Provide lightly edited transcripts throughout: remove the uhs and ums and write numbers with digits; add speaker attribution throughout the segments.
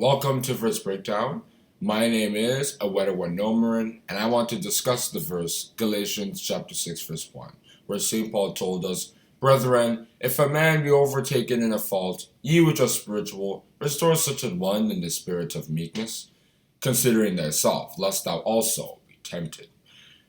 Speaker 1: Welcome to Verse Breakdown. My name is Ewaenruwa Nomaren, and I want to discuss the verse Galatians chapter 6 verse 1, where St. Paul told us, Brethren, if a man be overtaken in a fault, ye which are spiritual, restore such an one in the spirit of meekness, considering thyself, lest thou also be tempted.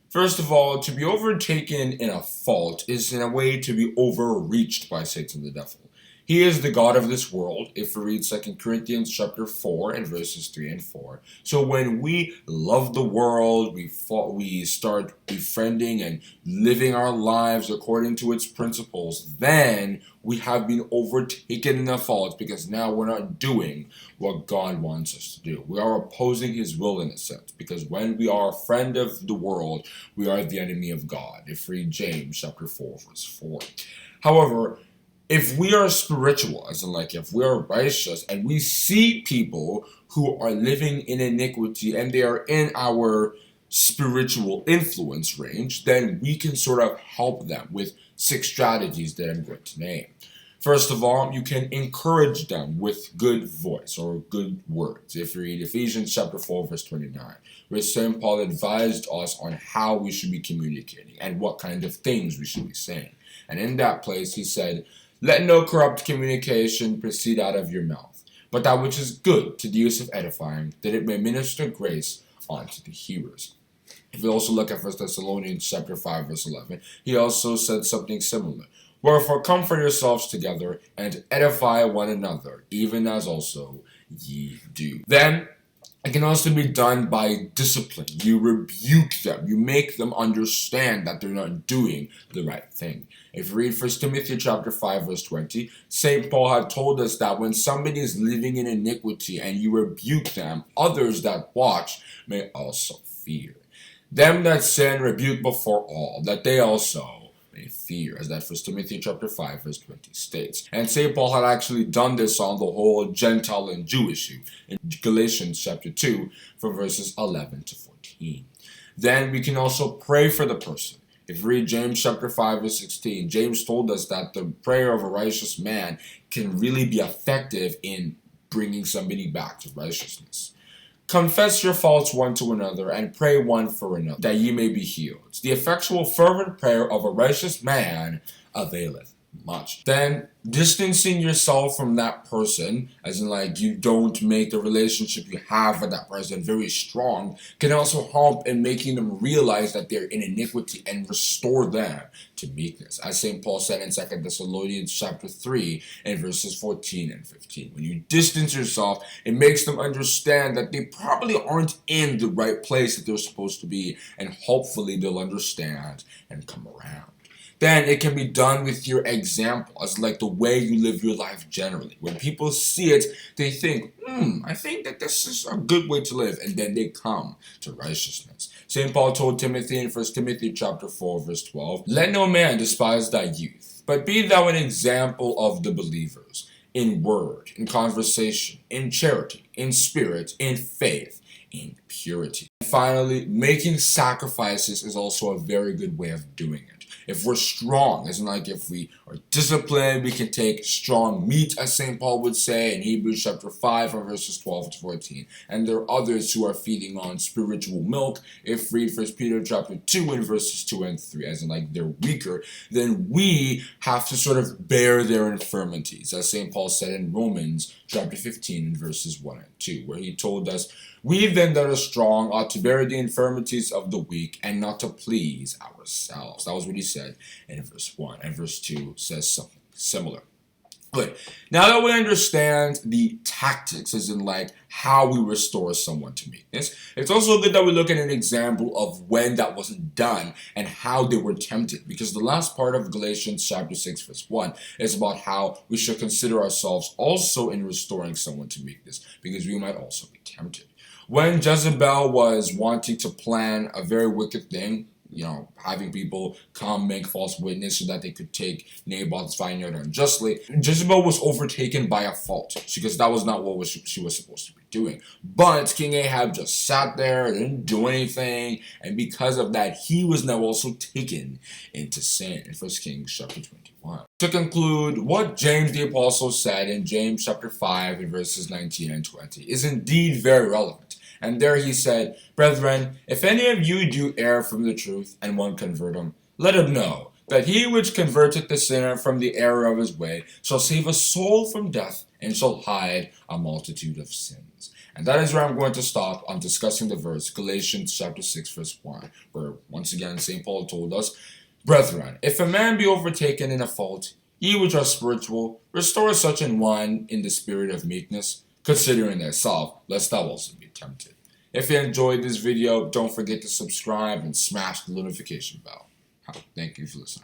Speaker 1: First of all, to be overtaken in a fault is in a way to be overreached by Satan the devil. He is the God of this world, if we read 2 Corinthians chapter 4 and verses 3 and 4. So when we love the world, we start befriending and living our lives according to its principles, then we have been overtaken in a fault because now we're not doing what God wants us to do. We are opposing His will in a sense, because when we are a friend of the world, we are the enemy of God. If we read James chapter 4 verse 4. However, if we are spiritual, as in if we are righteous and we see people who are living in iniquity and they are in our spiritual influence range, then we can sort of help them with 6 strategies that I'm going to name. First of all, you can encourage them with good voice or good words. If you read Ephesians chapter 4 verse 29, where St. Paul advised us on how we should be communicating and what kind of things we should be saying. And in that place he said, let no corrupt communication proceed out of your mouth, but that which is good to the use of edifying, that it may minister grace unto the hearers. If we also look at 1 Thessalonians chapter 5 verse 11, he also said something similar. Wherefore comfort yourselves together and edify one another, even as also ye do. Then it can also be done by discipline. You rebuke them. You make them understand that they're not doing the right thing. If you read 1 Timothy chapter 5 verse 20, St. Paul had told us that when somebody is living in iniquity and you rebuke them, others that watch may also fear. Them that sin rebuke before all, that they also may fear, as that 1 Timothy chapter 5 verse 20 states. And St. Paul had actually done this on the whole Gentile and Jew issue in Galatians chapter 2 from verses 11 to 14. Then we can also pray for the person. If you read James chapter 5 verse 16, James told us that the prayer of a righteous man can really be effective in bringing somebody back to righteousness. Confess your faults one to another, and pray one for another, that ye may be healed. The effectual fervent prayer of a righteous man availeth much. Then distancing yourself from that person, as in you don't make the relationship you have with that person very strong, can also help in making them realize that they're in iniquity and restore them to meekness. As St. Paul said in 2 Thessalonians chapter 3 and verses 14 and 15. When you distance yourself, it makes them understand that they probably aren't in the right place that they're supposed to be, and hopefully they'll understand and come around. Then it can be done with your example, as the way you live your life generally. When people see it, they think, I think that this is a good way to live, and then they come to righteousness. St. Paul told Timothy in 1 Timothy chapter 4 verse 12, let no man despise thy youth, but be thou an example of the believers, in word, in conversation, in charity, in spirit, in faith, in purity. And finally, making sacrifices is also a very good way of doing it. If we're strong, as in if we are disciplined, we can take strong meat, as St. Paul would say in Hebrews chapter 5 from verses 12 to 14. And there are others who are feeding on spiritual milk. If we read 1 Peter chapter 2 and verses 2 and 3, as in they're weaker, then we have to sort of bear their infirmities, as St. Paul said in Romans chapter 15 and verses 1 and 2, where he told us, we then that are strong ought to bear the infirmities of the weak and not to please ourselves. That was what he said in verse 1. And verse 2 says something similar. Good. Now that we understand the tactics, as in how we restore someone to meekness, it's also good that we look at an example of when that wasn't done and how they were tempted. Because the last part of Galatians chapter 6 verse 1 is about how we should consider ourselves also in restoring someone to meekness, because we might also be tempted. When Jezebel was wanting to plan a very wicked thing, having people come make false witness so that they could take Naboth's vineyard unjustly. Jezebel was overtaken by a fault because that was not what she was supposed to be doing. But King Ahab just sat there, didn't do anything, and because of that, he was now also taken into sin in 1 Kings chapter 21. To conclude, what James the Apostle said in James chapter 5 in verses 19 and 20 is indeed very relevant. And there he said, Brethren, if any of you do err from the truth, and one convert him, let him know that he which converteth the sinner from the error of his way shall save a soul from death, and shall hide a multitude of sins. And that is where I'm going to stop on discussing the verse, Galatians chapter 6, verse 1, where once again St. Paul told us, Brethren, if a man be overtaken in a fault, ye which are spiritual, restore such an one in the spirit of meekness, considering thyself, lest thou also be tempted. If you enjoyed this video, don't forget to subscribe and smash the notification bell. Thank you for listening.